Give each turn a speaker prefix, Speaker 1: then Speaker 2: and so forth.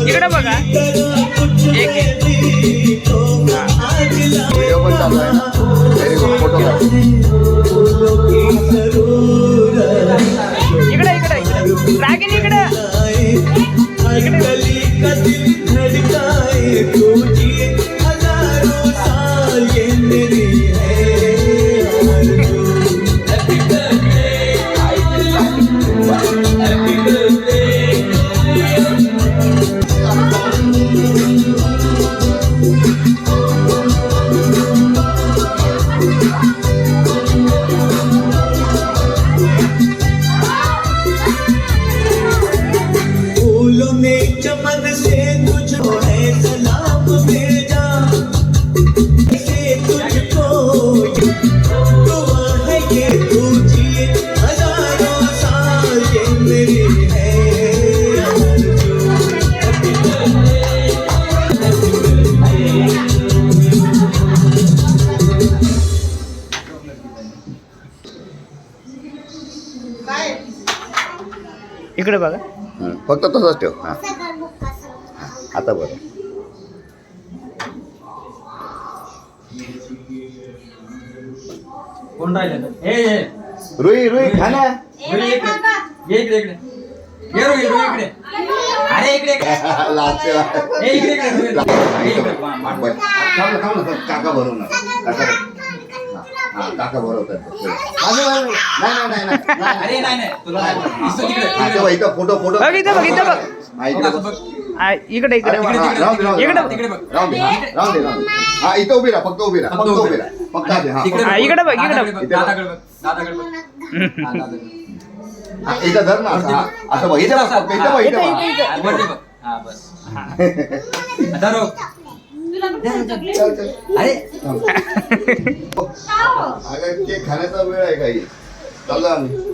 Speaker 1: इकडे बघा
Speaker 2: व्हिडिओ पण चालू आहे ना. व्हेरी गुड फोटो
Speaker 1: इकडे इकडे रागिनी इकडे इकडे बघा.
Speaker 2: फक्त तसंच ठेव. हां आता बरं.
Speaker 3: कोण राहिलं?
Speaker 2: रुई रुई खाना.
Speaker 3: इकडे इकडे इकडे ये रुई रुई इकडे. अरे इकडे इकडे
Speaker 2: काका भरवणार. काका भरवतात.
Speaker 3: अरे नाही नाही तुला
Speaker 2: इथं फोटो फोटो
Speaker 1: बघ इथं बघ इथं बघ इकडे इकडे
Speaker 2: हा इथं उभी राहा. फक्त उभी राहा. फक्त उभी राहा. फक्त
Speaker 1: इकडे बघ इकडे बघ
Speaker 2: इथं धर ना. असं बघ. इथं फक्त इथं बघ. इथं बघ.
Speaker 3: हा बस धरो.
Speaker 2: अरे केक खाण्याचा वेळ आहे काही. चाललो आम्ही.